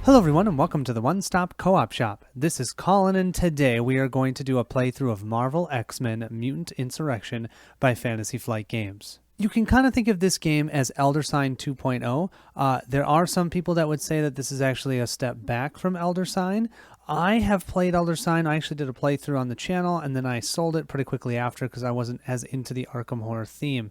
Hello everyone and welcome to the One Stop Co-op Shop. This is Colin and today we are going to do a playthrough of Marvel X-Men Mutant Insurrection by Fantasy Flight Games. You can kind of think of this game as Elder Sign 2.0. There are some people that would say that this is actually a step back from Elder Sign. I have played Elder Sign. I actually did a playthrough on the channel and then I sold it pretty quickly after because I wasn't as into the Arkham Horror theme.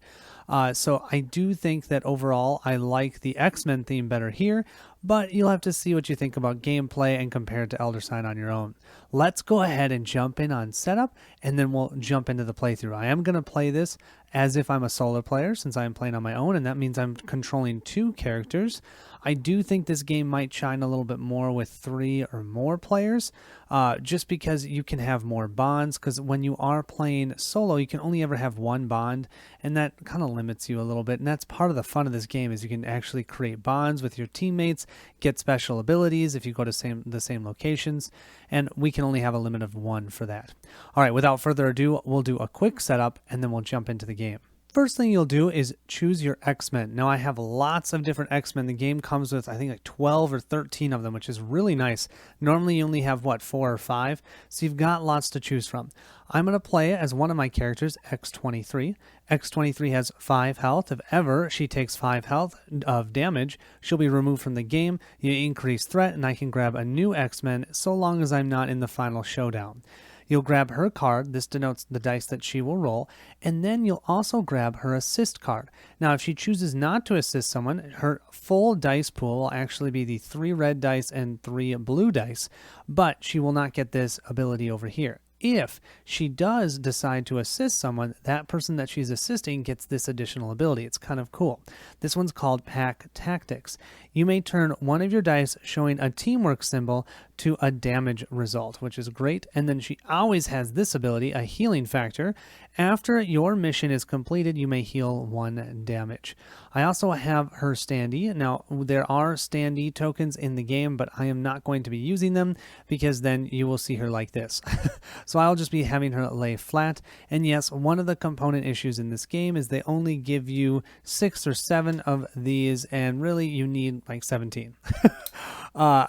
So I do think that overall I like the X-Men theme better here, but you'll have to see what you think about gameplay and compare it to Elder Sign on your own. Let's go ahead and jump in on setup and then we'll jump into the playthrough. I am going to play this as if I'm a solo player since I'm playing on my own, and that means I'm controlling two characters. I do think this game might shine a little bit more with 3 or more players, just because you can have more bonds, because when you are playing solo, you can only ever have one bond, and that kind of limits you a little bit, and that's part of the fun of this game is you can actually create bonds with your teammates, get special abilities if you go to the same locations, and we can only have a limit of 1 for that. All right, without further ado, we'll do a quick setup, and then we'll jump into the game. First thing you'll do is choose your X-Men. Now I have lots of different X-Men. The game comes with I think like 12 or 13 of them, which is really nice. Normally you only have 4 or 5, so you've got lots to choose from. I'm going to play as one of my characters, X-23. X-23 has 5 health. If ever she takes 5 health of damage, she'll be removed from the game. You increase threat and I can grab a new X-Men so long as I'm not in the final showdown. You'll grab her card, this denotes the dice that she will roll, and then you'll also grab her assist card. Now if she chooses not to assist someone, her full dice pool will actually be the 3 red dice and 3 blue dice, but she will not get this ability over here. If she does decide to assist someone, that person that she's assisting gets this additional ability. It's kind of cool. This one's called Pack Tactics. You may turn one of your dice showing a teamwork symbol to a damage result, which is great. And then she always has this ability, a healing factor. After your mission is completed, you may heal 1 damage. I also have her standee. Now, there are standee tokens in the game, but I am not going to be using them because then you will see her like this. So I'll just be having her lay flat. And yes, one of the component issues in this game is they only give you 6 or 7 of these, and really you need like 17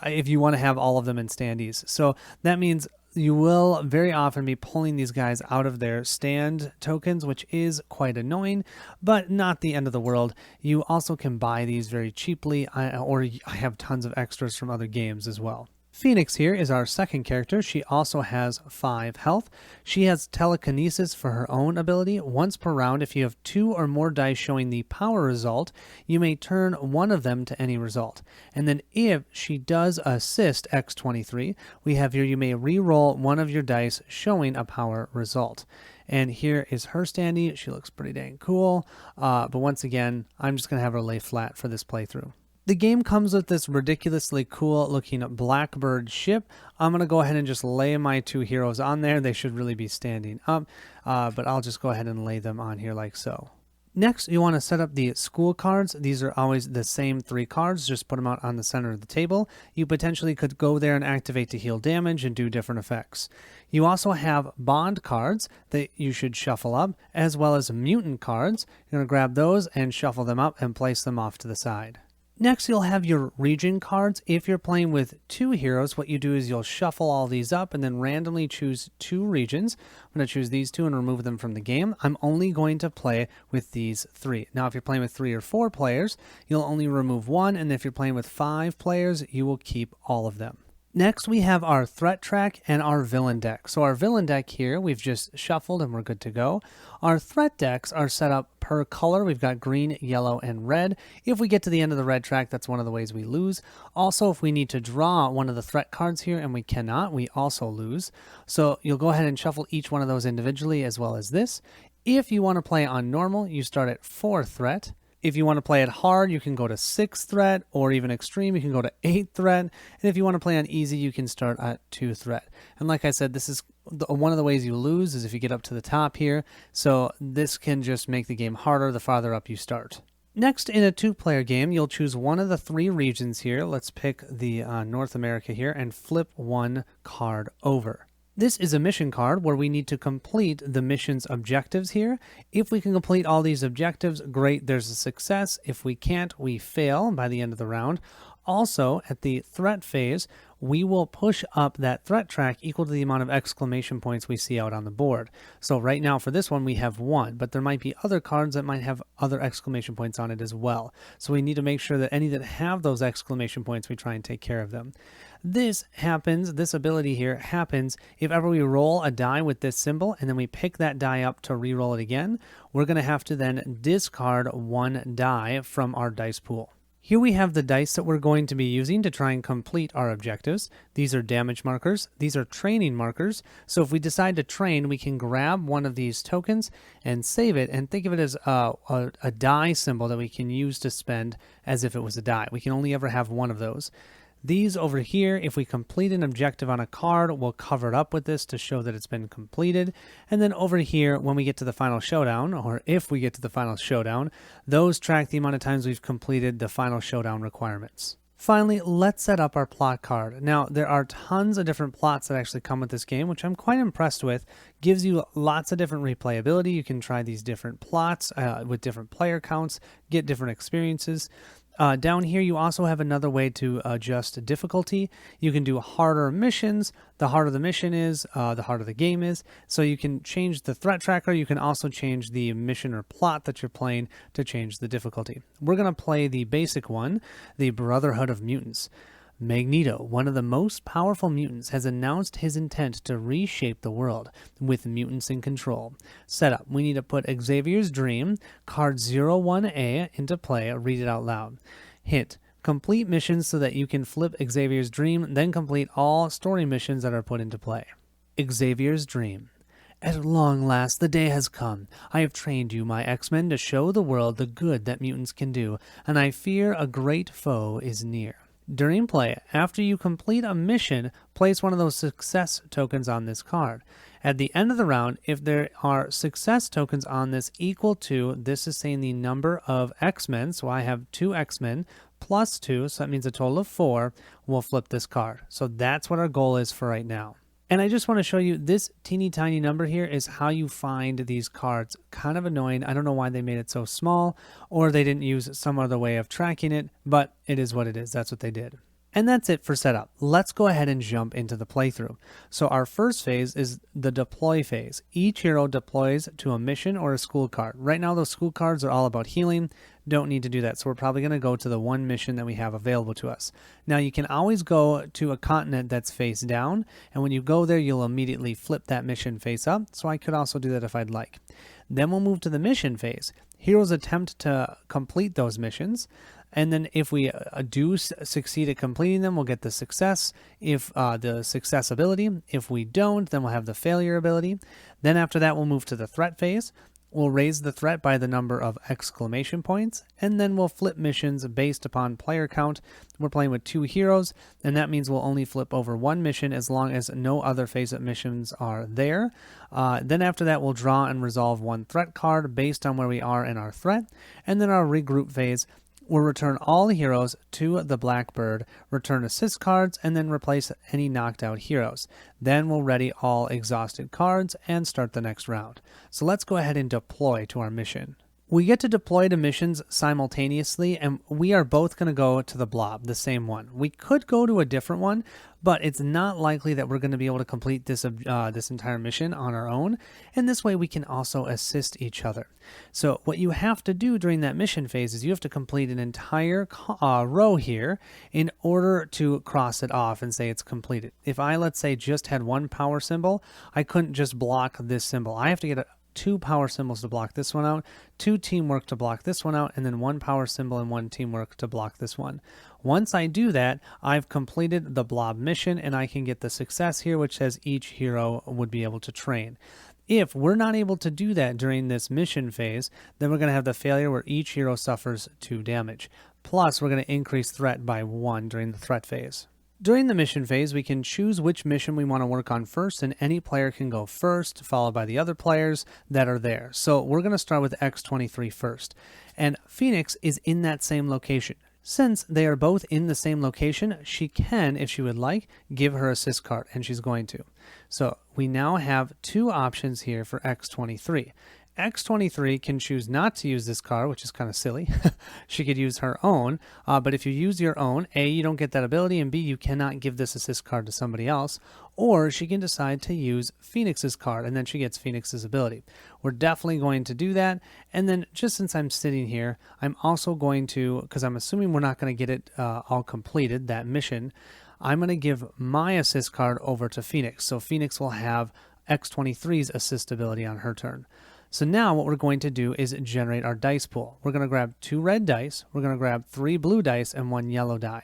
if you want to have all of them in standees. So that means you will very often be pulling these guys out of their stand tokens, which is quite annoying, but not the end of the world. You also can buy these very cheaply, or I have tons of extras from other games as well. Phoenix here is our second character. She also has 5 health. She has telekinesis for her own ability. Once per round, if you have 2 or more dice showing the power result, you may turn one of them to any result. And then if she does assist X-23, we have here you may re-roll one of your dice showing a power result. And here is her standee. She looks pretty dang cool. But once again, I'm just going to have her lay flat for this playthrough. The game comes with this ridiculously cool looking Blackbird ship. I'm going to go ahead and just lay my 2 heroes on there. They should really be standing up, but I'll just go ahead and lay them on here like so. Next, you want to set up the school cards. These are always the same 3 cards. Just put them out on the center of the table. You potentially could go there and activate to heal damage and do different effects. You also have bond cards that you should shuffle up, as well as mutant cards. You're going to grab those and shuffle them up and place them off to the side. Next, you'll have your region cards. If you're playing with 2 heroes, what you do is you'll shuffle all these up and then randomly choose 2 regions. I'm going to choose these 2 and remove them from the game. I'm only going to play with these 3. Now, if you're playing with 3 or 4 players, you'll only remove 1, and if you're playing with 5 players, you will keep all of them. Next, we have our threat track and our villain deck. So our villain deck here, we've just shuffled and we're good to go. Our threat decks are set up per color. We've got green, yellow, and red. If we get to the end of the red track, that's one of the ways we lose. Also, if we need to draw one of the threat cards here and we cannot, we also lose. So you'll go ahead and shuffle each one of those individually as well as this. If you want to play on normal, you start at 4 threat. If you want to play it hard, you can go to 6 threat, or even extreme, you can go to 8 threat. And if you want to play on easy, you can start at 2 threat. And like I said, this is one of the ways you lose is if you get up to the top here. So this can just make the game harder the farther up you start. Next, in a 2-player game, you'll choose one of the 3 regions here. Let's pick the North America here and flip 1 card over. This is a mission card where we need to complete the mission's objectives here. If we can complete all these objectives, great, there's a success. If we can't, we fail by the end of the round. Also, at the threat phase, we will push up that threat track equal to the amount of exclamation points we see out on the board. So right now for this one, we have 1, but there might be other cards that might have other exclamation points on it as well. So we need to make sure that any that have those exclamation points, we try and take care of them. This ability here happens if ever we roll a die with this symbol and then we pick that die up to re-roll it again, we're going to have to then discard 1 die from our dice pool. Here we have the dice that we're going to be using to try and complete our objectives. These are damage markers. These are training markers. So if we decide to train, we can grab one of these tokens and save it and think of it as a die symbol that we can use to spend as if it was a die. We can only ever have one of those. These over here, if we complete an objective on a card, we'll cover it up with this to show that it's been completed. And then over here, when we get to the final showdown, or if we get to the final showdown, those track the amount of times we've completed the final showdown requirements. Finally, let's set up our plot card. Now, there are tons of different plots that actually come with this game, which I'm quite impressed with. Gives you lots of different replayability. You can try these different plots with different player counts, get different experiences. Down here, you also have another way to adjust difficulty. You can do harder missions. The harder the mission is, the harder the game is. So you can change the threat tracker. You can also change the mission or plot that you're playing to change the difficulty. We're going to play the basic one, the Brotherhood of Mutants. Magneto, one of the most powerful mutants, has announced his intent to reshape the world with mutants in control. Setup: we need to put Xavier's Dream, card 01A, into play. Read it out loud. Hint: complete missions so that you can flip Xavier's Dream, then complete all story missions that are put into play. Xavier's Dream. At long last, the day has come. I have trained you, my X-Men, to show the world the good that mutants can do, and I fear a great foe is near. During play, after you complete a mission, place one of those success tokens on this card. At the end of the round, if there are success tokens on this equal to, this is saying the number of X-Men, so I have 2 X-Men plus 2, so that means a total of 4, we'll flip this card. So that's what our goal is for right now. And I just want to show you this teeny tiny number here is how you find these cards. Kind of annoying. I don't know why they made it so small, or they didn't use some other way of tracking it, but it is what it is. That's what they did. And that's it for setup. Let's go ahead and jump into the playthrough. So our first phase is the deploy phase. Each hero deploys to a mission or a school card. Right now those school cards are all about healing. Don't need to do that. So we're probably going to go to the one mission that we have available to us. Now you can always go to a continent that's face down, and when you go there you'll immediately flip that mission face up. So I could also do that if I'd like. Then we'll move to the mission phase. Heroes attempt to complete those missions. And then if we do succeed at completing them, we'll get the success, if the success ability. If we don't, then we'll have the failure ability. Then after that, we'll move to the threat phase. We'll raise the threat by the number of exclamation points, and then we'll flip missions based upon player count. We're playing with 2 heroes, and that means we'll only flip over 1 mission as long as no other face-up missions are there. Then after that, we'll draw and resolve 1 threat card based on where we are in our threat, and then our regroup phase. We'll return all the heroes to the Blackbird, return assist cards, and then replace any knocked out heroes. Then we'll ready all exhausted cards and start the next round. So let's go ahead and deploy to our mission. We get to deploy to missions simultaneously, and we are both going to go to the blob, the same one. We could go to a different one, but it's not likely that we're going to be able to complete this entire mission on our own, and this way we can also assist each other. So what you have to do during that mission phase is you have to complete an entire row here in order to cross it off and say it's completed. If I, let's say, just had 1 power symbol, I couldn't just block this symbol. I have to get 2 power symbols to block this one out, 2 teamwork to block this one out, and then 1 power symbol and 1 teamwork to block this one. Once I do that, I've completed the blob mission, and I can get the success here, which says each hero would be able to train. If we're not able to do that during this mission phase, then we're going to have the failure where each hero suffers 2 damage. Plus, we're going to increase threat by 1 during the threat phase. During the mission phase, we can choose which mission we want to work on first, and any player can go first, followed by the other players that are there. So we're going to start with X-23 first, and Phoenix is in that same location. Since they are both in the same location, she can, if she would like, give her assist card, and she's going to. So we now have 2 options here for X-23. X23 can choose not to use this card, which is kind of silly. She could use her own, but if you use your own, A, you don't get that ability, and B, you cannot give this assist card to somebody else, or she can decide to use Phoenix's card, and then she gets Phoenix's ability. We're definitely going to do that, and then just since I'm sitting here, I'm also going to, because I'm assuming we're not going to get it all completed, that mission, I'm going to give my assist card over to Phoenix, so Phoenix will have X23's assist ability on her turn. So now what we're going to do is generate our dice pool. We're going to grab 2 red dice, we're going to grab 3 blue dice, and 1 yellow die.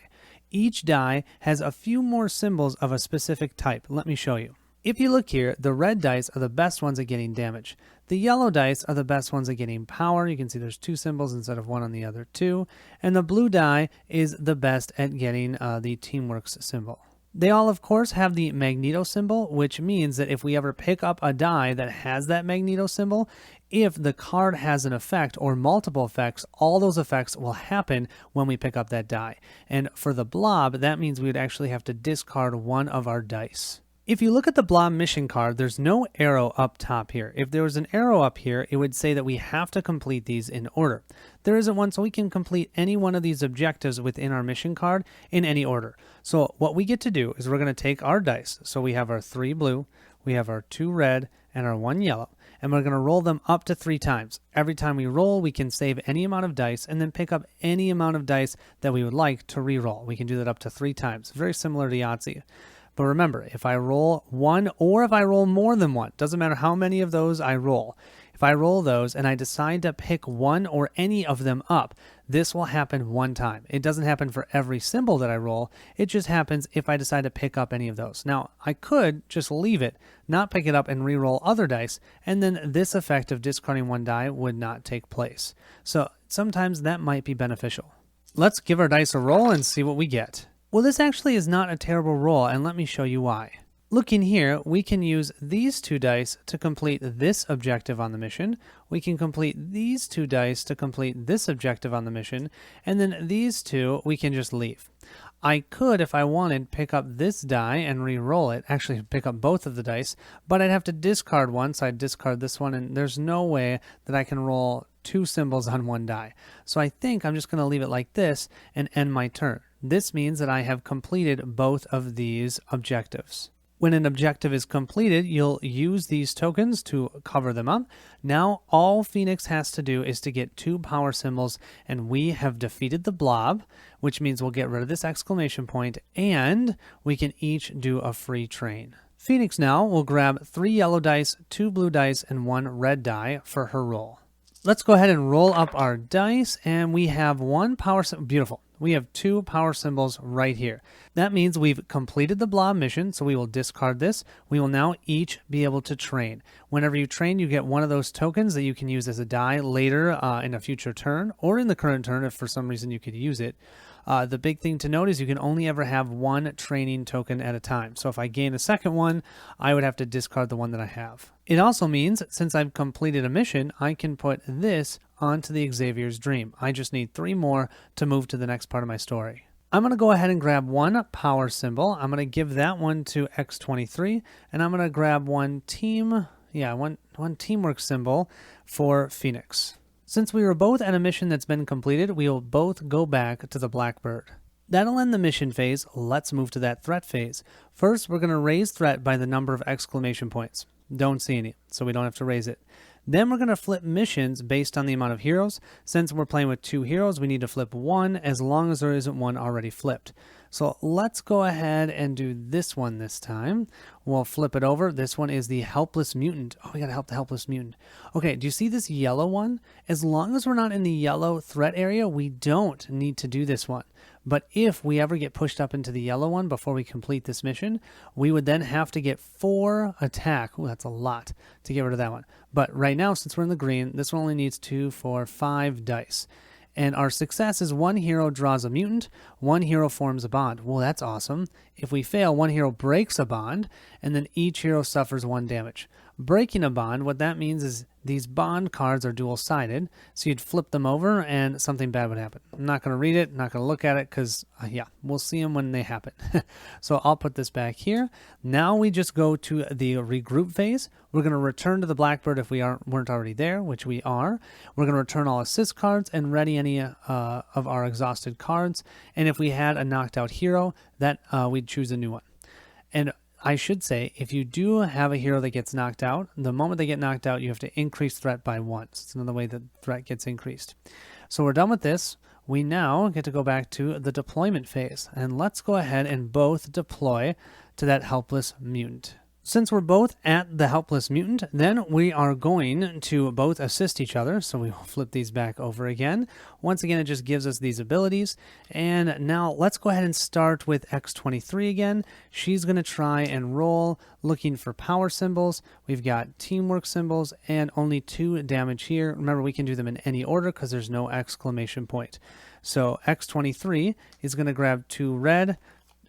Each die has a few more symbols of a specific type. Let me show you. If you look here, the red dice are the best ones at getting damage. The yellow dice are the best ones at getting power. You can see there's 2 symbols instead of 1 on the other 2. And the blue die is the best at getting the Teamworks symbol. They all, of course, have the Magneto symbol, which means that if we ever pick up a die that has that Magneto symbol, if the card has an effect or multiple effects, all those effects will happen when we pick up that die. And for the blob, that means we would actually have to discard one of our dice. If you look at the blob mission card, there's no arrow up top here. If there was an arrow up here, it would say that we have to complete these in order. There isn't one, so we can complete any one of these objectives within our mission card in any order. So what we get to do is we're going to take our dice. So we have our 3 blue, we have our 2 red, and our 1 yellow. And we're going to roll them up to 3 times. Every time we roll, we can save any amount of dice and then pick up any amount of dice that we would like to re-roll. We can do that up to 3 times. Very similar to Yahtzee. But remember, if I roll 1 or if I roll more than 1, doesn't matter how many of those I roll. If I roll those and I decide to pick one or any of them up, this will happen 1 time. It doesn't happen for every symbol that I roll. It just happens if I decide to pick up any of those. Now, I could just leave it, not pick it up, and re-roll other dice, and then this effect of discarding 1 die would not take place. So sometimes that might be beneficial. Let's give our dice a roll and see what we get. Well, this actually is not a terrible roll, and let me show you why. Looking here, we can use these 2 dice to complete this objective on the mission. We can complete these 2 dice to complete this objective on the mission, and then these 2 we can just leave. I could, if I wanted, pick up this die and re-roll it, actually pick up both of the dice, but I'd have to discard one, so I'd discard this one, and there's no way that I can roll 2 symbols on 1 die. So I think I'm just going to leave it like this and end my turn. This means that I have completed both of these objectives. When an objective is completed, you'll use these tokens to cover them up. Now all Phoenix has to do is to get 2 power symbols, and we have defeated the blob, which means we'll get rid of this exclamation point, and we can each do a free train. Phoenix now will grab 3 yellow dice, 2 blue dice, and 1 red die for her roll. Let's go ahead and roll up our dice, and we have 1 power symbol. Beautiful. We have 2 power symbols right here. That means we've completed the blob mission, so we will discard this. We will now each be able to train. Whenever you train, you get one of those tokens that you can use as a die later in a future turn, or in the current turn if for some reason you could use it. The big thing to note is you can only ever have 1 training token at a time. So if I gain a second one, I would have to discard the one that I have. It also means, since I've completed a mission, I can put this onto the Xavier's Dream. I just need 3 more to move to the next part of my story. I'm going to go ahead and grab 1 power symbol. I'm going to give that one to X23, and I'm going to grab one teamwork symbol for Phoenix. Since we were both at a mission that's been completed, we will both go back to the Blackbird. That'll end the mission phase. Let's move to that threat phase. First, we're going to raise threat by the number of exclamation points. Don't see any, so we don't have to raise it. Then we're going to flip missions based on the amount of heroes. Since we're playing with 2 heroes, we need to flip 1 as long as there isn't one already flipped. So let's go ahead and do this one this time. We'll flip it over. This one is the Helpless Mutant. Oh, we got to help the Helpless Mutant. Okay, do you see this yellow one? As long as we're not in the yellow threat area, we don't need to do this one. But if we ever get pushed up into the yellow one before we complete this mission, we would then have to get 4 attack. Ooh, that's a lot to get rid of that one. But right now, since we're in the green, this one only needs 2, 4, 5 dice. And our success is 1 hero draws a mutant, 1 hero forms a bond. Well, that's awesome. If we fail, 1 hero breaks a bond, and then each hero suffers 1 damage. Breaking a bond, what that means is these bond cards are dual-sided, so you'd flip them over and something bad would happen. I'm not going to read it, not going to look at it, because, yeah, we'll see them when they happen. So I'll put this back here. Now we just go to the regroup phase. We're going to return to the Blackbird if we weren't already there, which we are. We're going to return all assist cards and ready any of our exhausted cards. And if we had a knocked out hero, that we'd choose a new one. And I should say, if you do have a hero that gets knocked out, the moment they get knocked out, you have to increase threat by 1. So it's another way that threat gets increased. So we're done with this. We now get to go back to the deployment phase. And let's go ahead and both deploy to that helpless mutant. Since we're both at the helpless mutant, then we are going to both assist each other. So we will flip these back over again. Once again, it just gives us these abilities. And now let's go ahead and start with X23 again. She's going to try and roll, looking for power symbols. We've got teamwork symbols and only 2 damage here. Remember, we can do them in any order because there's no exclamation point. So X23 is going to grab 2 red,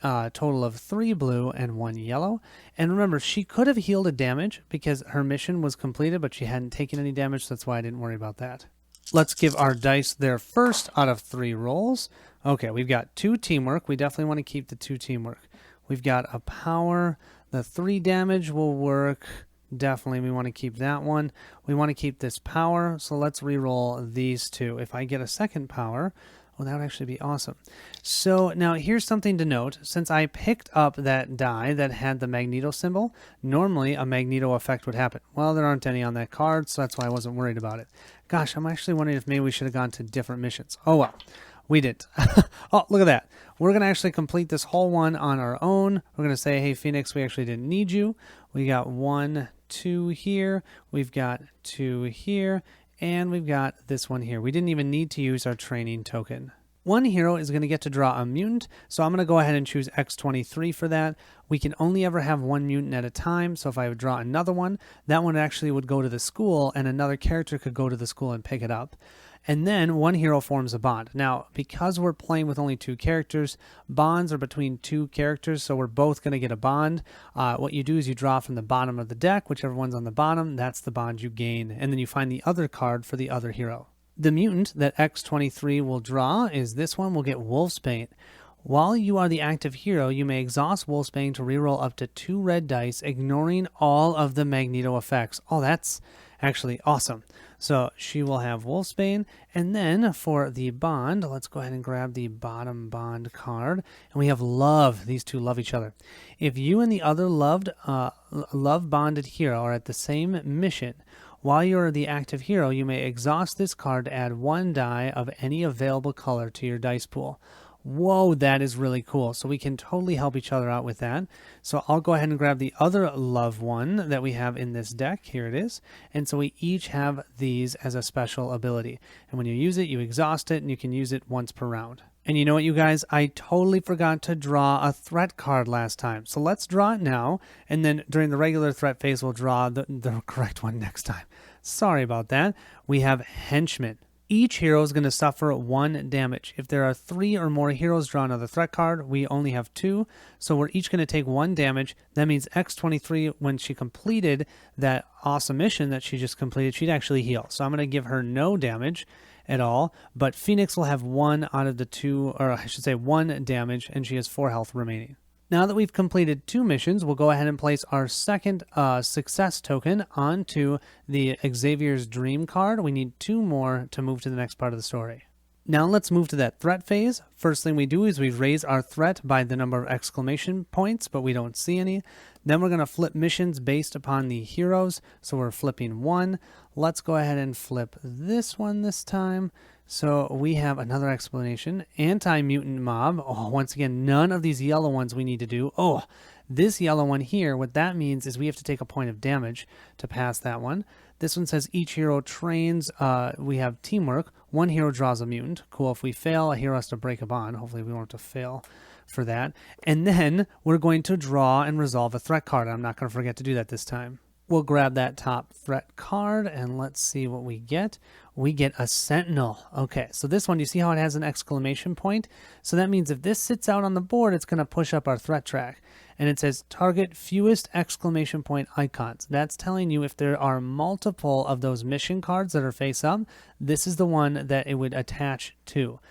total of 3 blue and 1 yellow. And remember, she could have healed a damage because her mission was completed, but she hadn't taken any damage, so that's why I didn't worry about that. Let's give our dice their first out of 3 rolls. Okay, we've got 2 teamwork. We definitely want to keep the 2 teamwork. We've got a power. The 3 damage will work. Definitely, we want to keep that one. We want to keep this power, so let's re-roll these 2. If I get a second power, well, that would actually be awesome. So now here's something to note. Since I picked up that die that had the Magneto symbol, normally a Magneto effect would happen. Well, there aren't any on that card, so that's why I wasn't worried about it. Gosh, I'm actually wondering if maybe we should have gone to different missions. Oh, well, we didn't. Oh, look at that. We're going to actually complete this whole one on our own. We're going to say, hey, Phoenix, we actually didn't need you. We got 1, 2 here. We've got 2 here. And we've got this one here. We didn't even need to use our training token. One hero is going to get to draw a mutant, so I'm going to go ahead and choose X23 for that. We can only ever have 1 mutant at a time, so if I would draw another one, that one actually would go to the school, and another character could go to the school and pick it up. And then 1 hero forms a bond. Now, because we're playing with only 2 characters, bonds are between 2 characters, so we're both going to get a bond. What you do is you draw from the bottom of the deck, whichever one's on the bottom, that's the bond you gain, and then you find the other card for the other hero. The mutant that X23 will draw is this one. We'll get Wolfsbane. While you are the active hero, you may exhaust Wolfsbane to reroll up to 2 red dice, ignoring all of the Magneto effects. Oh, that's actually awesome. So she will have Wolfsbane, and then for the bond, let's go ahead and grab the bottom bond card, and we have love. These 2 love each other. If you and the other love bonded hero are at the same mission, while you're the active hero, you may exhaust this card to add 1 die of any available color to your dice pool. Whoa, that is really cool. So we can totally help each other out with that. So I'll go ahead and grab the other love one that we have in this deck. Here it is. And so we each have these as a special ability. And when you use it, you exhaust it, and you can use it once per round. And you know what, you guys? I totally forgot to draw a threat card last time. So let's draw it now, and then during the regular threat phase, we'll draw the correct one next time. Sorry about that. We have Henchman. Each hero is going to suffer 1 damage. If there are 3 or more heroes draw another threat card, we only have 2, so we're each going to take 1 damage. That means X23, when she completed that awesome mission that she just completed, she'd actually heal. So I'm going to give her no damage at all, but Phoenix will have 1 out of the 2, or I should say 1 damage, and she has 4 health remaining. Now that we've completed 2 missions, we'll go ahead and place our second success token onto the Xavier's Dream card. We need 2 more to move to the next part of the story. Now let's move to that threat phase. First thing we do is we raise our threat by the number of exclamation points, but we don't see any. Then we're going to flip missions based upon the heroes. So we're flipping 1. Let's go ahead and flip this one this time. So we have another explanation. Anti-mutant mob. Oh, once again, none of these yellow ones we need to do. Oh, this yellow one here, what that means is we have to take a point of damage to pass that one. This one says each hero trains. We have teamwork. 1 hero draws a mutant. Cool. If we fail, a hero has to break a bond. Hopefully we won't have to fail for that. And then we're going to draw and resolve a threat card. I'm not going to forget to do that this time. We'll grab that top threat card and let's see what we get. We get a Sentinel. Okay, so this one, you see how it has an exclamation point? So that means if this sits out on the board, it's going to push up our threat track. And it says target fewest exclamation point icons. That's telling you if there are multiple of those mission cards that are face up, this is the one that it would attach to.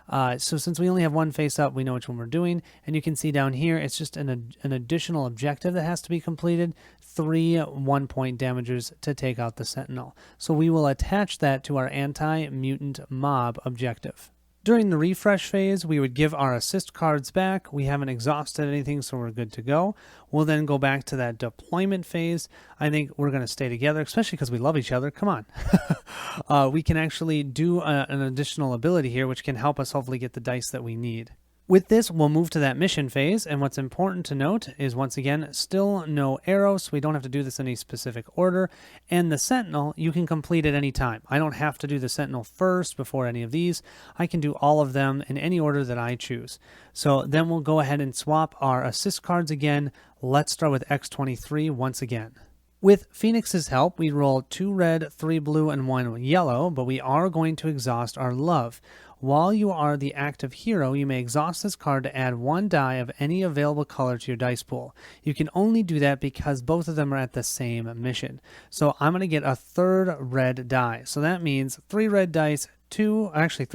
So since we only have one face up, we know which one we're doing. And you can see down here, it's just an additional objective that has to be completed. 3 1-point damages to take out the Sentinel. So we will attach that to our anti-mutant mob objective. During the refresh phase, we would give our assist cards back. We haven't exhausted anything, so we're good to go. We'll then go back to that deployment phase. I think we're going to stay together, especially because we love each other. Come on. We can actually do an additional ability here, which can help us hopefully get the dice that we need. With this, we'll move to that mission phase, and what's important to note is, once again, still no arrows, so we don't have to do this in any specific order, and the Sentinel, you can complete at any time. I don't have to do the Sentinel first before any of these. I can do all of them in any order that I choose. So then we'll go ahead and swap our assist cards again. Let's start with X23 once again. With Phoenix's help, we roll 2 red, 3 blue, and 1 yellow, but we are going to exhaust our love. While you are the active hero, you may exhaust this card to add 1 die of any available color to your dice pool. You can only do that because both of them are at the same mission. So I'm going to get a 3rd red die. So that means 3 red dice, 3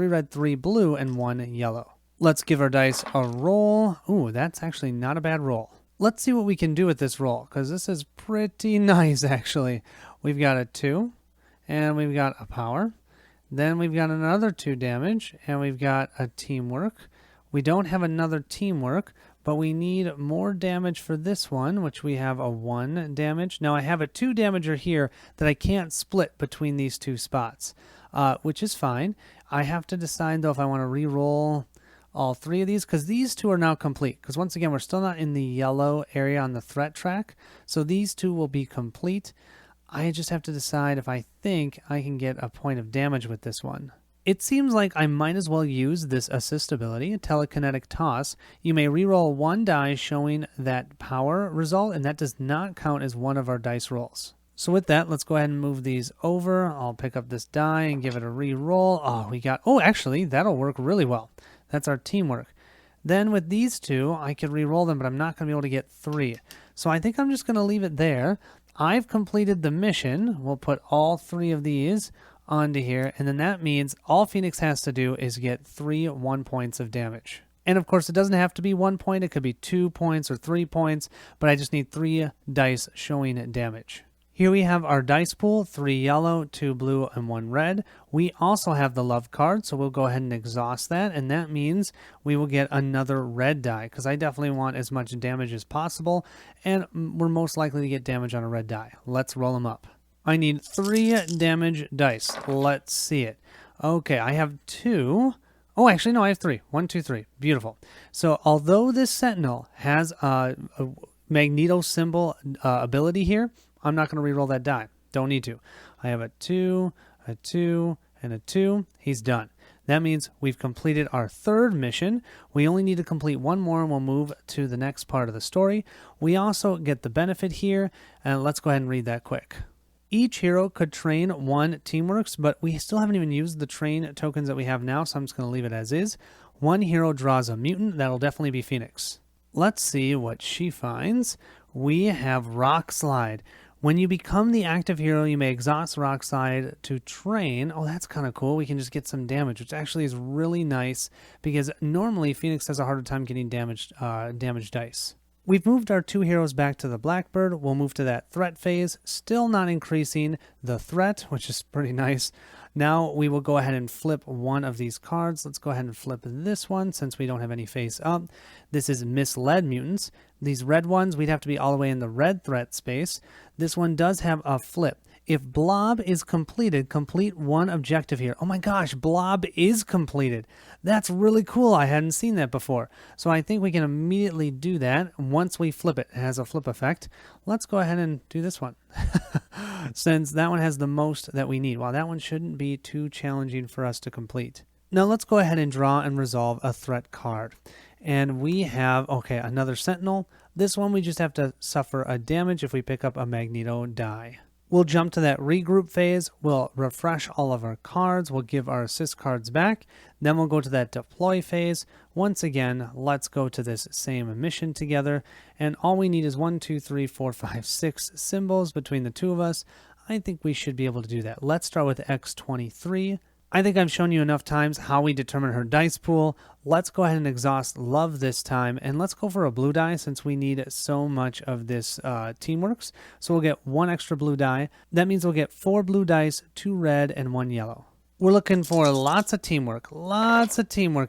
red, 3 blue, and 1 yellow. Let's give our dice a roll. Ooh, that's actually not a bad roll. Let's see what we can do with this roll, because this is pretty nice, actually. We've got a 2, and we've got a power. Then we've got another 2 damage, and we've got a teamwork. We don't have another teamwork, but we need more damage for this one, which we have a 1 damage. Now I have a 2 damager here that I can't split between these 2 spots, which is fine. I have to decide, though, if I want to re-roll all 3 of these, because these 2 are now complete. Because once again, we're still not in the yellow area on the threat track, so these 2 will be complete. I just have to decide if I think I can get a point of damage with this one. It seems like I might as well use this assist ability, Telekinetic Toss. You may reroll 1 die showing that power result, and that does not count as one of our dice rolls. So with that, let's go ahead and move these over. I'll pick up this die and give it a re-roll. Actually, that'll work really well. That's our teamwork. Then with these 2, I could re-roll them, but I'm not going to be able to get 3. So I think I'm just going to leave it there. I've completed the mission. We'll put all 3 of these onto here, and then that means all Phoenix has to do is get 3 1-points of damage. And of course, it doesn't have to be 1 point. It could be 2 points or 3 points, but I just need 3 dice showing damage. Here we have our dice pool, 3 yellow, 2 blue, and 1 red. We also have the love card, so we'll go ahead and exhaust that, and that means we will get another red die, because I definitely want as much damage as possible, and we're most likely to get damage on a red die. Let's roll them up. I need 3 damage dice. Let's see it. Okay, I have 2. Oh, actually, no, I have 3. 1, 2, 3. Beautiful. So although this Sentinel has a Magneto symbol ability here, I'm not going to reroll that die. Don't need to. I have a 2, a 2, and a 2. He's done. That means we've completed our 3rd mission. We only need to complete 1 more, and we'll move to the next part of the story. We also get the benefit here, and let's go ahead and read that quick. Each hero could train 1 Teamworks, but we still haven't even used the train tokens that we have now, so I'm just going to leave it as is. 1 hero draws a mutant. That'll definitely be Phoenix. Let's see what she finds. We have Rock Slide. When you become the active hero, you may exhaust Rock Slide to train. Oh, that's kind of cool. We can just get some damage, which actually is really nice because normally Phoenix has a harder time getting damage dice. We've moved our 2 heroes back to the Blackbird. We'll move to that threat phase, still not increasing the threat, which is pretty nice. Now we will go ahead and flip 1 of these cards. Let's go ahead and flip this one since we don't have any face up. This is Misled Mutants. These red ones, we'd have to be all the way in the red threat space. This one does have a flip. If Blob is completed, complete 1 objective here. Oh my gosh, Blob is completed. That's really cool. I hadn't seen that before. So I think we can immediately do that once we flip it. It has a flip effect. Let's go ahead and do this one. Since that one has the most that we need. Wow, that one shouldn't be too challenging for us to complete. Now let's go ahead and draw and resolve a threat card. And we have, okay, another Sentinel. This one we just have to suffer a damage if we pick up a Magneto die. We'll jump to that regroup phase. We'll refresh all of our cards. We'll give our assist cards back. Then we'll go to that deploy phase. Once again, let's go to this same mission together. And all we need is 1, 2, 3, 4, 5, 6 symbols between the two of us. I think we should be able to do that. Let's start with X23. I think I've shown you enough times how we determine her dice pool. Let's go ahead and exhaust love this time, and let's go for a blue die since we need so much of this Teamworks. So we'll get 1 extra blue die. That means we'll get 4 blue dice, 2 red, and 1 yellow. We're looking for lots of teamwork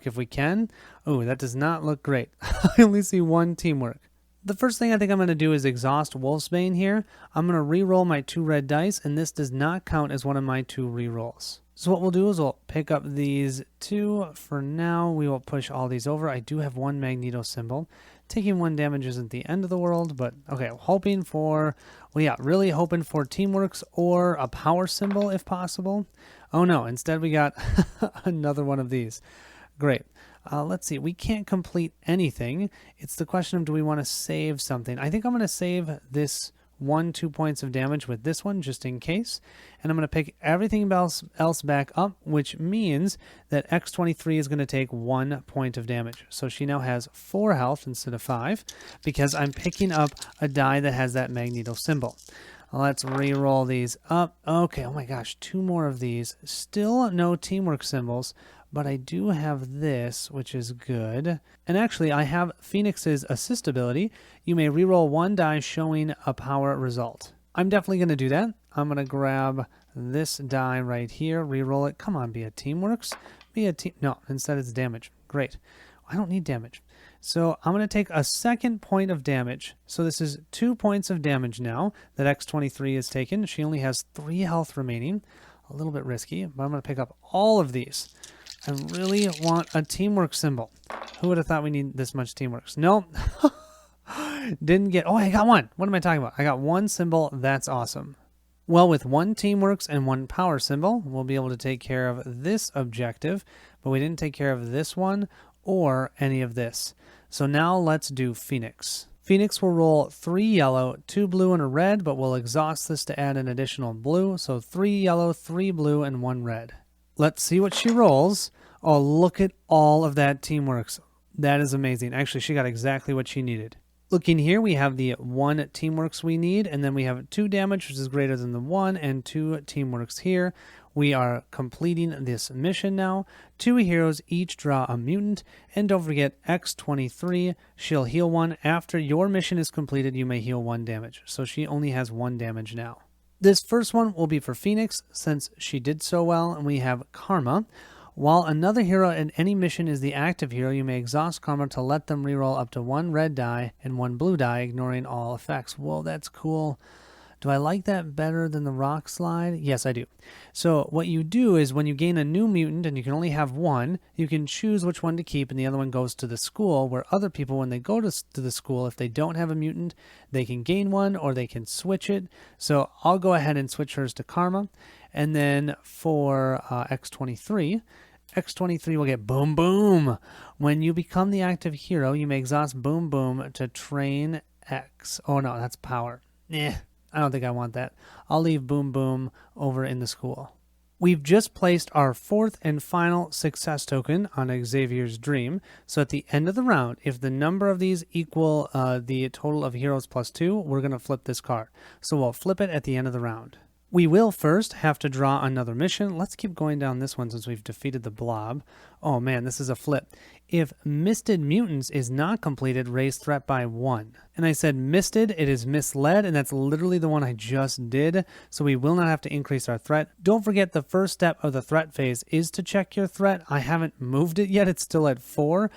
if we can. Oh, that does not look great. I only see 1 teamwork. The first thing I think I'm going to do is exhaust Wolfsbane here. I'm going to re-roll my 2 red dice, and this does not count as one of my 2 re-rolls. So what we'll do is we'll pick up these 2 for now. We will push all these over. I do have 1 Magneto symbol. Taking 1 damage isn't the end of the world, but okay, hoping for, well, yeah, really hoping for Teamworks or a power symbol if possible. Oh no, instead we got another one of these. Great. Let's see, we can't complete anything. It's the question of, do we want to save something? I think I'm going to save this 2 points of damage with this one just in case, and I'm going to pick everything else back up, which means that X23 is going to take 1 point of damage. So she now has 4 health instead of 5 because I'm picking up a die that has that Magneto symbol. Let's re-roll these up. Okay, oh my gosh, 2 more of these. Still no teamwork symbols, but I do have this, which is good. And actually, I have Phoenix's assist ability. You may re-roll 1 die showing a power result. I'm definitely going to do that. I'm going to grab this die right here, re-roll it. Come on, be a Teamworks. Be a team. No, instead it's damage. Great. I don't need damage. So I'm going to take a 2nd point of damage. So this is 2 points of damage now that X23 is taken. She only has 3 health remaining. A little bit risky, but I'm going to pick up all of these. I really want a teamwork symbol. Who would have thought we need this much teamworks? No. Didn't get... Oh, I got 1. What am I talking about? I got 1 symbol. That's awesome. Well, with 1 teamworks and 1 power symbol, we'll be able to take care of this objective, but we didn't take care of this one or any of this. So now let's do Phoenix. Phoenix will roll 3 yellow, 2 blue, and a red, but we'll exhaust this to add an additional blue. So 3 yellow, 3 blue, and 1 red. Let's see what she rolls. Oh, look at all of that Teamworks. That is amazing. Actually, she got exactly what she needed. Looking here, we have the 1 Teamworks we need, and then we have 2 damage, which is greater than the 1, and 2 Teamworks here. We are completing this mission now. 2 heroes each draw a mutant, and don't forget X23, she'll heal 1. After your mission is completed, you may heal 1 damage. So she only has 1 damage now. This first one will be for Phoenix, since she did so well, and we have Karma. While another hero in any mission is the active hero, you may exhaust Karma to let them reroll up to 1 red die and 1 blue die, ignoring all effects. Whoa, that's cool. Do I like that better than the rock slide? Yes, I do. So what you do is when you gain a new mutant and you can only have 1, you can choose which one to keep and the other one goes to the school, where other people, when they go to the school, if they don't have a mutant, they can gain 1 or they can switch it. So I'll go ahead and switch hers to Karma. And then for X23 will get Boom Boom. When you become the active hero, you may exhaust Boom Boom to train X. Oh no, that's power. I don't think I want that. I'll leave Boom Boom over in the school. We've just placed our 4th and final success token on Xavier's Dream. So at the end of the round, if the number of these equal the total of heroes plus 2, we're going to flip this card. So we'll flip it at the end of the round. We will first have to draw another mission. Let's keep going down this one since we've defeated the blob. Oh man, this is a flip. If Misted Mutants is not completed, raise threat by 1. And I said misted, it is misled, and that's literally the one I just did. So we will not have to increase our threat. Don't forget the first step of the threat phase is to check your threat. I haven't moved it yet. It's still at 4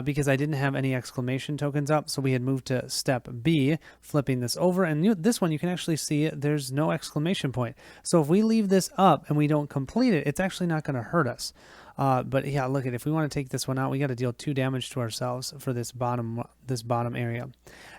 because I didn't have any exclamation tokens up. So we had moved to step B, flipping this over. And this one, you can actually see there's no exclamation point. So if we leave this up and we don't complete it, it's actually not going to hurt us. But yeah, look at, if we want to take this one out, we got to deal 2 damage to ourselves for this bottom area.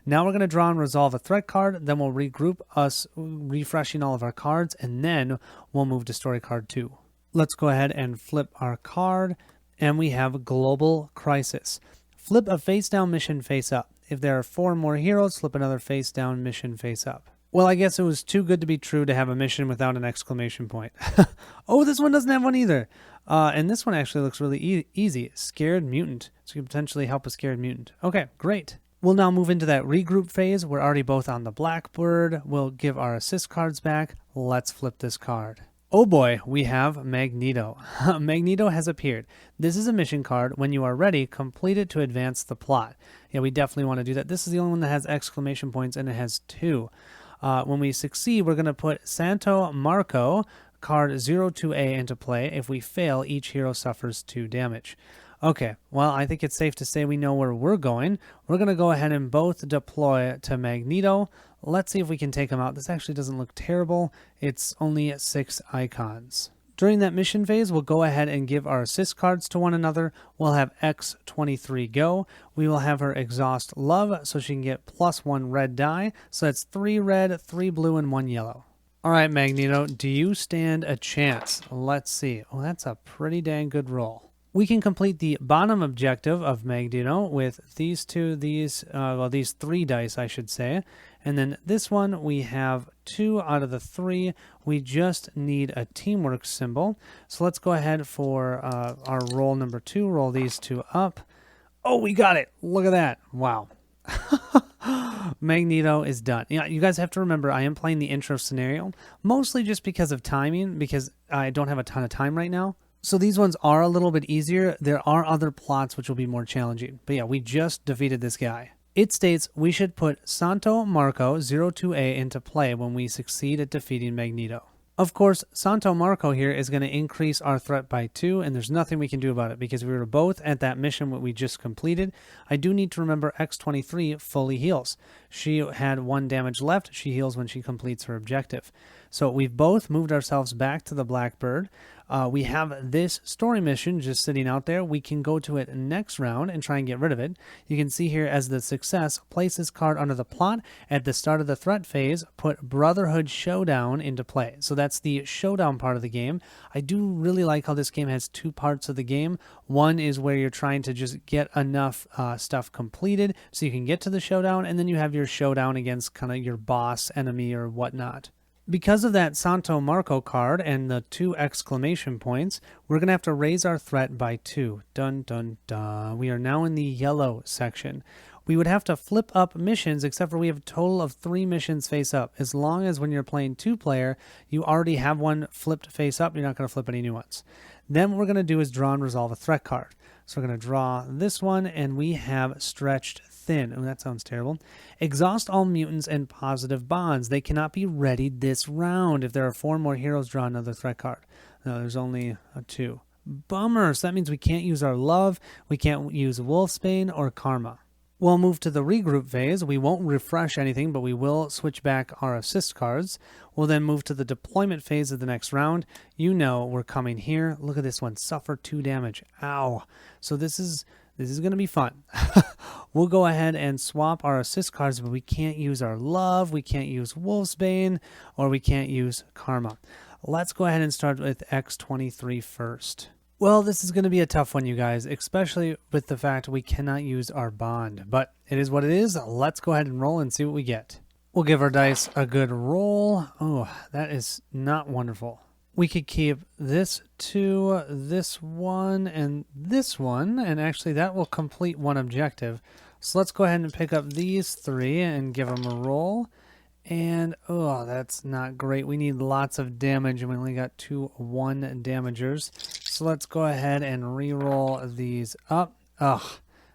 Now we're going to draw and resolve a threat card. Then we'll regroup us, refreshing all of our cards, and then we'll move to story card 2. Let's go ahead and flip our card, and we have Global Crisis. Flip a face down mission face up. If there are 4 more heroes, flip another face down mission face up. Well, I guess it was too good to be true to have a mission without an exclamation point. Oh, this one doesn't have one either. And this one actually looks really easy. Scared mutant. So you can potentially help a scared mutant. Okay, great. We'll now move into that regroup phase. We're already both on the Blackbird. We'll give our assist cards back. Let's flip this card. Oh boy, we have Magneto. Magneto has appeared. This is a mission card. When you are ready, complete it to advance the plot. Yeah, we definitely want to do that. This is the only one that has exclamation points, and it has 2. When we succeed, we're going to put Santo Marco, card 02A, into play. If we fail, each hero suffers 2 damage. Okay, well, I think it's safe to say we know where we're going. We're going to go ahead and both deploy to Magneto. Let's see if we can take him out. This actually doesn't look terrible. It's only 6 icons. During that mission phase, we'll go ahead and give our assist cards to one another. We'll have X23 go. We will have her exhaust love so she can get +1 red die. So that's 3 red, 3 blue, and 1 yellow. All right, Magneto, do you stand a chance? Let's see. Oh, that's a pretty dang good roll. We can complete the bottom objective of Magneto with these 3 dice, I should say. And then this one, we have 2 out of the 3. We just need a teamwork symbol. So let's go ahead for our roll number 2. Roll these 2 up. Oh, we got it. Look at that. Wow. Magneto is done. Yeah, you guys have to remember, I am playing the intro scenario, mostly just because of timing, because I don't have a ton of time right now. So these ones are a little bit easier. There are other plots which will be more challenging. But yeah, we just defeated this guy. It states we should put Santo Marco 02A into play when we succeed at defeating Magneto. Of course, Santo Marco here is going to increase our threat by 2, and there's nothing we can do about it because we were both at that mission what we just completed. I do need to remember X23 fully heals. She had 1 damage left. She heals when she completes her objective. So we've both moved ourselves back to the Blackbird. We have this story mission just sitting out there. We can go to it next round and try and get rid of it. You can see here as the success, place this card under the plot. At the start of the threat phase, put Brotherhood Showdown into play. So that's the Showdown part of the game. I do really like how this game has 2 parts of the game. One is where you're trying to just get enough stuff completed so you can get to the Showdown, and then you have your Showdown against kind of your boss enemy or whatnot. Because of that Santo Marco card and the 2 exclamation points, we're going to have to raise our threat by 2. Dun, dun, dun. We are now in the yellow section. We would have to flip up missions, except for we have a total of 3 missions face up. As long as when you're playing 2-player, you already have one flipped face up, you're not going to flip any new ones. Then what we're going to do is draw and resolve a threat card. So we're going to draw this one, and we have Stretched Thin. Oh, that sounds terrible. Exhaust all mutants and positive bonds. They cannot be readied this round. If there are 4 more heroes, draw another threat card. No, there's only 2. Bummer. So that means we can't use our love, we can't use Wolfsbane or Karma. We'll move to the regroup phase. We won't refresh anything, but we will switch back our assist cards. We'll then move to the deployment phase of the next round. You know we're coming here. Look at this one. Suffer 2 damage. Ow. So this is going to be fun. We'll go ahead and swap our assist cards, but we can't use our love, we can't use Wolfsbane, or we can't use Karma. Let's go ahead and start with X23 first. Well, this is going to be a tough one, you guys, especially with the fact we cannot use our bond. But it is what it is. Let's go ahead and roll and see what we get. We'll give our dice a good roll. Oh, that is not wonderful. We could keep this 2, this 1, and this 1, and actually that will complete 1 objective. So let's go ahead and pick up these 3 and give them a roll. And, oh, that's not great. We need lots of damage, and we only got 2 1 damagers. So let's go ahead and re-roll these up. Ugh,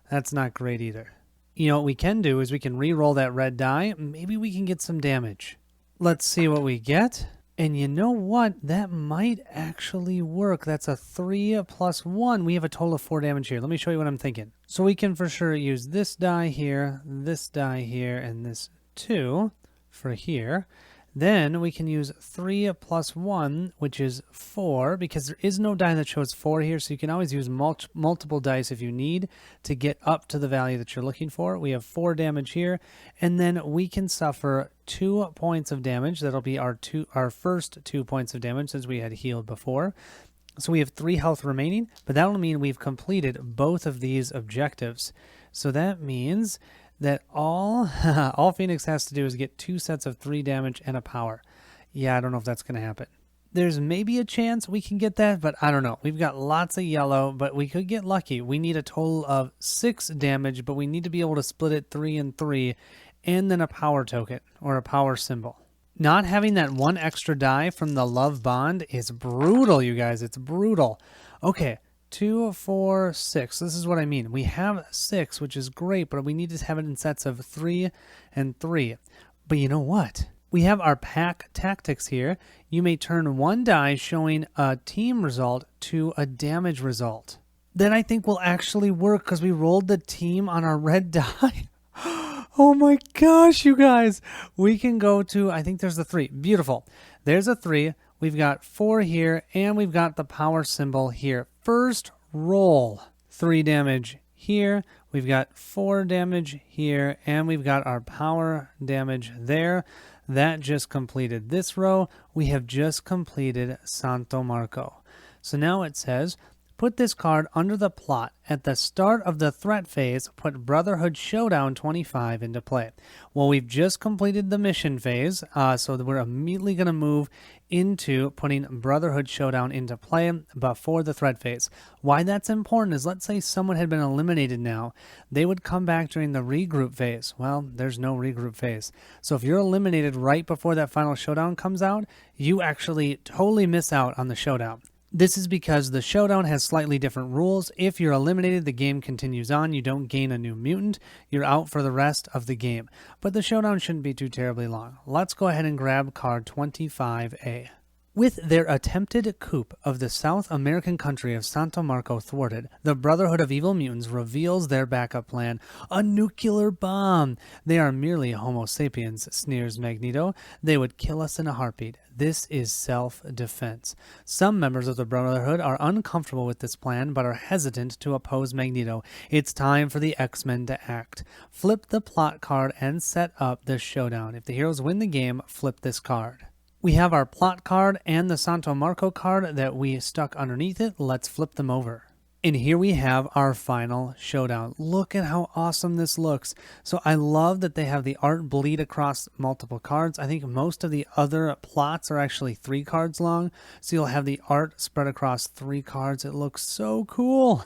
that's not great either. You know what we can do is we can re-roll that red die. Maybe we can get some damage. Let's see what we get. And you know what? That might actually work. That's a 3 plus 1. We have a total of 4 damage here. Let me show you what I'm thinking. So we can for sure use this die here, and this 2 for here. Then we can use 3 plus 1, which is 4, because there is no die that shows 4 here, so you can always use multiple dice if you need to get up to the value that you're looking for. We have 4 damage here, and then we can suffer 2 points of damage. That'll be our first 2 points of damage since we had healed before. So we have 3 health remaining, but that'll mean we've completed both of these objectives. So that means that all Phoenix has to do is get 2 sets of 3 damage and a power. Yeah, I don't know if that's going to happen. There's maybe a chance we can get that, but I don't know. We've got lots of yellow, but we could get lucky. We need a total of 6 damage, but we need to be able to split it 3 and 3, and then a power token or a power symbol. Not having that 1 extra die from the love bond is brutal, you guys. It's brutal. Okay, 2, 4, 6. This is what I mean. We have 6, which is great, but we need to have it in sets of 3 and 3. But you know what? We have our pack tactics here. You may turn 1 die showing a team result to a damage result. That I think will actually work because we rolled the team on our red die. Oh my gosh, you guys. We can go to, I think there's a 3. Beautiful. There's a 3. We've got 4 here, and we've got the power symbol here. First roll, 3 damage here. We've got 4 damage here, and we've got our power damage there. That just completed this row. We have just completed Santo Marco. So now it says, put this card under the plot. At the start of the threat phase, put Brotherhood Showdown 25 into play. Well, we've just completed the mission phase, so we're immediately going to move into putting Brotherhood Showdown into play before the threat phase. Why that's important is, let's say someone had been eliminated now. They would come back during the regroup phase. Well, there's no regroup phase. So if you're eliminated right before that final showdown comes out, you actually totally miss out on the showdown. This is because the showdown has slightly different rules. If you're eliminated, the game continues on. You don't gain a new mutant. You're out for the rest of the game. But the showdown shouldn't be too terribly long. Let's go ahead and grab card 25A. With their attempted coup of the South American country of Santo Marco thwarted, the Brotherhood of Evil Mutants reveals their backup plan, a nuclear bomb. They are merely Homo sapiens, sneers Magneto. They would kill us in a heartbeat. This is self-defense. Some members of the Brotherhood are uncomfortable with this plan, but are hesitant to oppose Magneto. It's time for the X-Men to act. Flip the plot card and set up the showdown. If the heroes win the game, flip this card. We have our plot card and the Santo Marco card that we stuck underneath it. Let's flip them over. And here we have our final showdown. Look at how awesome this looks. So I love that they have the art bleed across multiple cards. I think most of the other plots are actually 3 cards long. So you'll have the art spread across 3 cards. It looks so cool.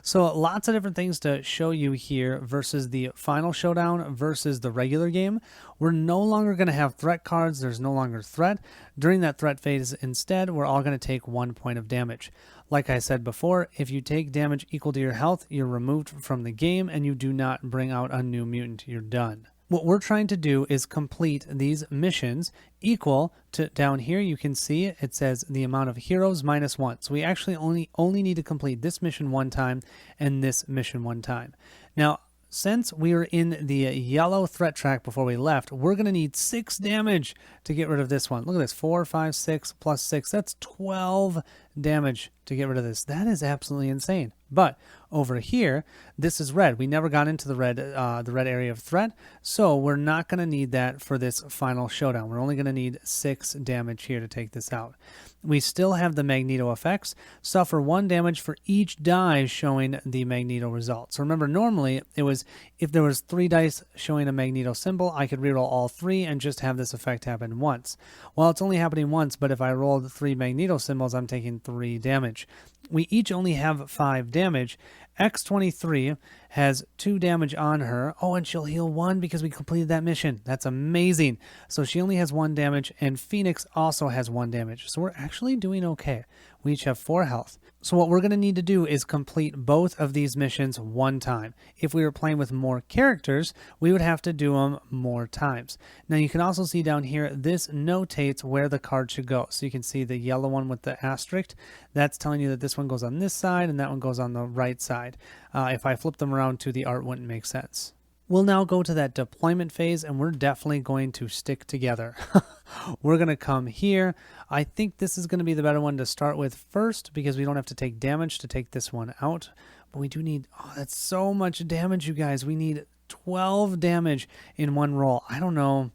So lots of different things to show you here versus the final showdown versus the regular game. We're no longer going to have threat cards. There's no longer threat. During that threat phase, instead, we're all going to take 1 point of damage. Like I said before, if you take damage equal to your health, you're removed from the game and you do not bring out a new mutant. You're done. What we're trying to do is complete these missions equal to, down here you can see it says the amount of heroes -1. So we actually only need to complete this mission 1 time and this mission 1 time. Now, since we were in the yellow threat track before we left, we're going to need 6 damage to get rid of this one. Look at this, 4, 5, 6 plus 6. That's 12 damage to get rid of this. That is absolutely insane. But over here, this is red. We never got into the red area of threat, so we're not going to need that for this final showdown. We're only going to need 6 damage here to take this out. We still have the Magneto effects. Suffer 1 damage for each die showing the Magneto result. So remember, normally it was if there was 3 dice showing a Magneto symbol, I could reroll all 3 and just have this effect happen once. Well, it's only happening once, but if I rolled 3 Magneto symbols, I'm taking 3 damage. We each only have 5 damage. X-23 has 2 damage on her. Oh, and she'll heal 1 because we completed that mission. That's amazing. So she only has 1 damage, and Phoenix also has 1 damage. So we're actually doing okay. We each have 4 health. So what we're going to need to do is complete both of these missions 1 time. If we were playing with more characters, we would have to do them more times. Now you can also see down here, this notates where the card should go. So you can see the yellow one with the asterisk. That's telling you that this one goes on this side and that one goes on the right side. If I flip them around to the art, wouldn't make sense. We'll now go to that deployment phase, and we're definitely going to stick together. We're going to come here. I think this is going to be the better one to start with first because we don't have to take damage to take this one out. But we do need, oh, that's so much damage, you guys. We need 12 damage in 1 roll. I don't know.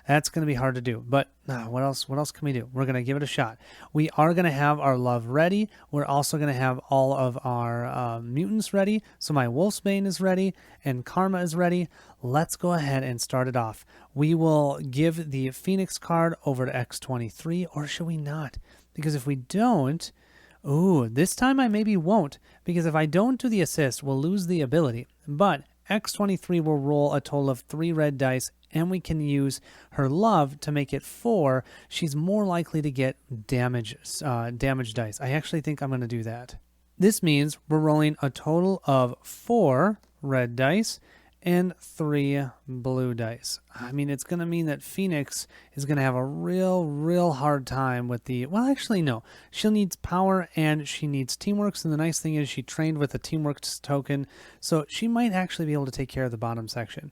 That's going to be hard to do. But what else can we do? We're going to give it a shot. We are going to have our love ready. We're also going to have all of our mutants ready. So my Wolfsbane is ready and Karma is ready. Let's go ahead and start it off. We will give the Phoenix card over to X23, or should we not? Because if we don't, ooh, this time I maybe won't, because if I don't do the assist, we'll lose the ability. But X23 will roll a total of 3 red dice, and we can use her love to make it 4. She's more likely to get damage dice. I actually think I'm going to do that. This means we're rolling a total of 4 red dice and 3 blue dice. I mean, it's going to mean that Phoenix is going to have a real hard time with the... Well, actually, no. She'll need power and she needs teamwork. And the nice thing is she trained with a teamwork token, so she might actually be able to take care of the bottom section.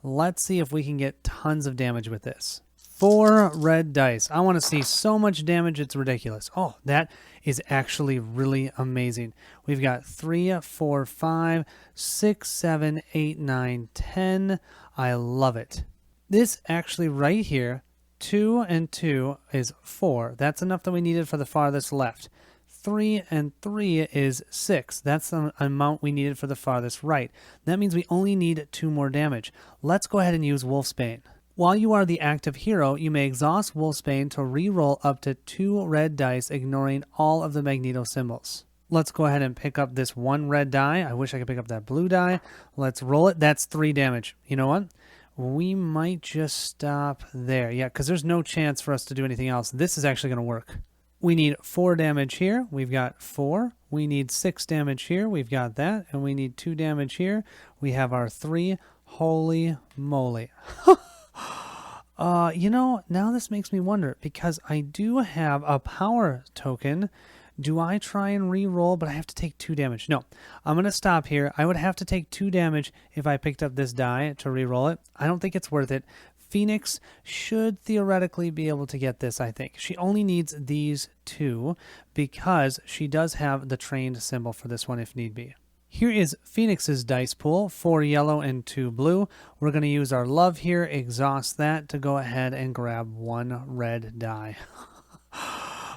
Let's see if we can get tons of damage with this. 4 red dice. I want to see so much damage, it's ridiculous. Oh, that is actually really amazing. We've got 3, 4, 5, 6, 7, 8, 9, 10. I love it. This actually right here, 2 and 2 is 4. That's enough that we needed for the farthest left. 3 and 3 is 6. That's the amount we needed for the farthest right. That means we only need 2 more damage. Let's go ahead and use Wolfsbane. While you are the active hero, you may exhaust Wolfsbane to re-roll up to 2 red dice, ignoring all of the Magneto symbols. Let's go ahead and pick up this 1 red die. I wish I could pick up that blue die. Let's roll it. That's 3 damage. You know what? We might just stop there. Yeah, because there's no chance for us to do anything else. This is actually going to work. We need 4 damage here. We've got 4. We need 6 damage here. We've got that. And we need 2 damage here. We have our 3. Holy moly. You know, now this makes me wonder, because I do have a power token. Do I try and re-roll, but I have to take 2 damage? No, I'm going to stop here. I would have to take 2 damage if I picked up this die to re-roll it. I don't think it's worth it. Phoenix should theoretically be able to get this, I think. She only needs these 2 because she does have the trained symbol for this one if need be. Here is Phoenix's dice pool, 4 yellow and 2 blue. We're going to use our love here, exhaust that to go ahead and grab 1 red die.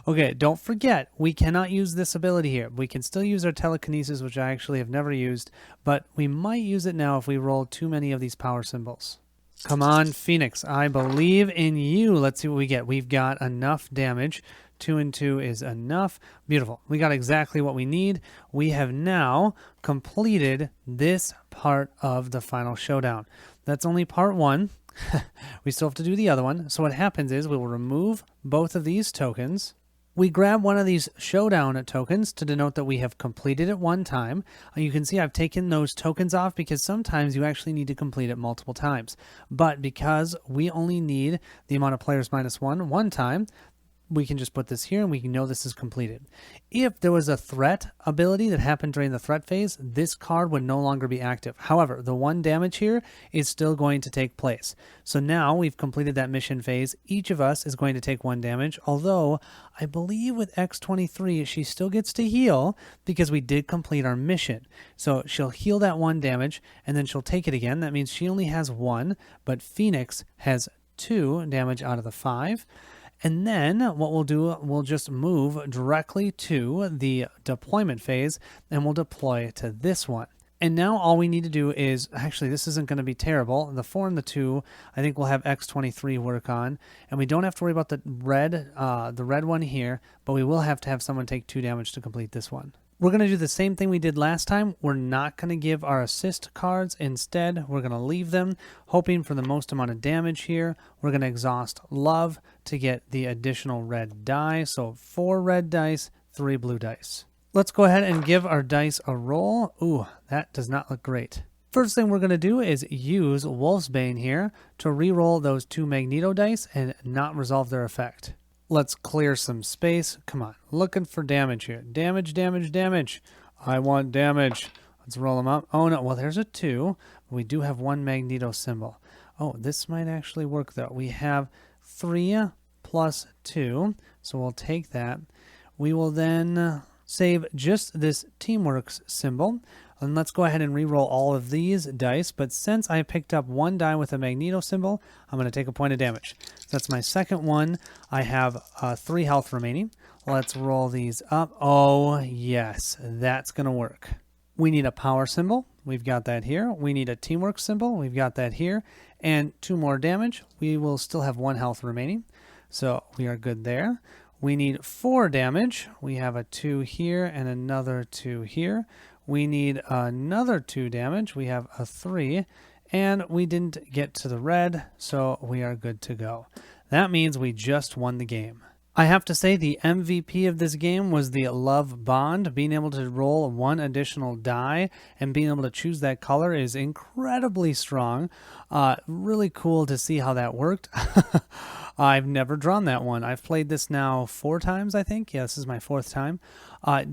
Okay, don't forget, we cannot use this ability here. We can still use our telekinesis, which I actually have never used, but we might use it now if we roll too many of these power symbols. Come on, Phoenix, I believe in you. Let's see what we get. We've got enough damage. 2 and 2 is enough. Beautiful. We got exactly what we need. We have now completed this part of the final showdown. That's only part 1. We still have to do the other one. So what happens is we will remove both of these tokens. We grab one of these showdown tokens to denote that we have completed it one time. You can see I've taken those tokens off because sometimes you actually need to complete it multiple times. But because we only need the amount of players -1 one time, we can just put this here and we can know this is completed. If there was a threat ability that happened during the threat phase, this card would no longer be active. However, the 1 damage here is still going to take place. So now we've completed that mission phase. Each of us is going to take 1 damage, although I believe with X23 she still gets to heal because we did complete our mission. So she'll heal that 1 damage and then she'll take it again. That means she only has 1, but Phoenix has 2 damage out of the 5. And then what we'll do, we'll just move directly to the deployment phase and we'll deploy to this one. And now all we need to do is, actually this isn't going to be terrible. The 4 and the 2, I think we'll have X23 work on. And we don't have to worry about the red one here, but we will have to have someone take 2 damage to complete this one. We're going to do the same thing we did last time. We're not going to give our assist cards. Instead, we're going to leave them, hoping for the most amount of damage here. We're going to exhaust love to get the additional red die. So 4 red dice, 3 blue dice. Let's go ahead and give our dice a roll. Ooh, that does not look great. First thing we're going to do is use Wolfsbane here to re-roll those 2 Magneto dice and not resolve their effect. Let's clear some space. Come on, looking for damage here. Damage, damage, damage. I want damage. Let's roll them up. Oh no, well there's a 2. We do have 1 Magneto symbol. Oh, this might actually work though. We have 3 plus 2, so we'll take that. We will then save just this Teamworks symbol. And let's go ahead and re-roll all of these dice, but since I picked up one die with a Magneto symbol, I'm going to take a point of damage. So that's my second one. I have 3 health remaining. Let's roll these up. Oh, yes, that's going to work. We need a power symbol. We've got that here. We need a teamwork symbol. We've got that here. And 2 more damage. We will still have 1 health remaining. So we are good there. We need 4 damage. We have a 2 here and another 2 here. We need another 2 damage. We have a 3. And we didn't get to the red, so we are good to go. That means we just won the game. I have to say the MVP of this game was the love bond. Being able to roll 1 additional die and being able to choose that color is incredibly strong. Really cool to see how that worked. I've never drawn that one. I've played this now 4 times, I think. Yeah, this is my 4th time.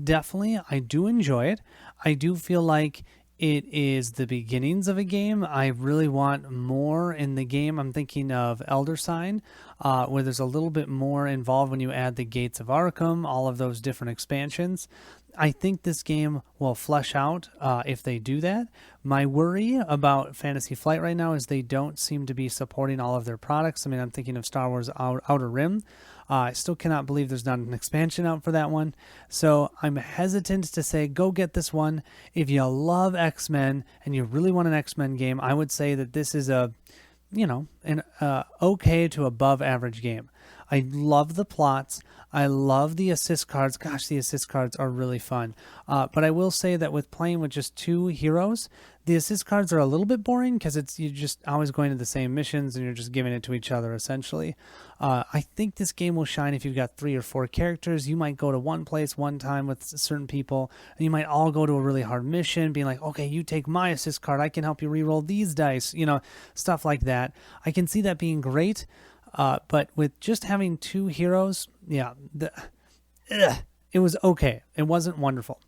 Definitely, I do enjoy it. I do feel like it is the beginnings of a game. I really want more in the game. I'm thinking of Elder Sign, where there's a little bit more involved when you add the Gates of Arkham, all of those different expansions. I think this game will flesh out if they do that. My worry about Fantasy Flight right now is they don't seem to be supporting all of their products. I mean, I'm thinking of Star Wars Outer Rim. I still cannot believe there's not an expansion out for that one. So I'm hesitant to say go get this one. If you love X-Men and you really want an X-Men game, I would say that this is an okay to above average game. I love the plots. I love the assist cards. Gosh, the assist cards are really fun. But I will say that with playing with just 2 heroes, the assist cards are a little bit boring because you're just always going to the same missions and you're just giving it to each other essentially. I think this game will shine if you've got 3 or 4 characters. You might go to one place one time with certain people, and you might all go to a really hard mission, being like, okay, you take my assist card. I can help you re-roll these dice, stuff like that. I can see that being great. But with just having 2 heroes, yeah, it was okay. It wasn't wonderful.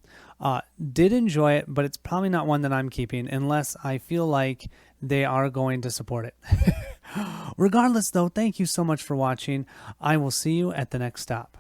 Did enjoy it, but it's probably not one that I'm keeping unless I feel like they are going to support it. Regardless, though, thank you so much for watching. I will see you at the next stop.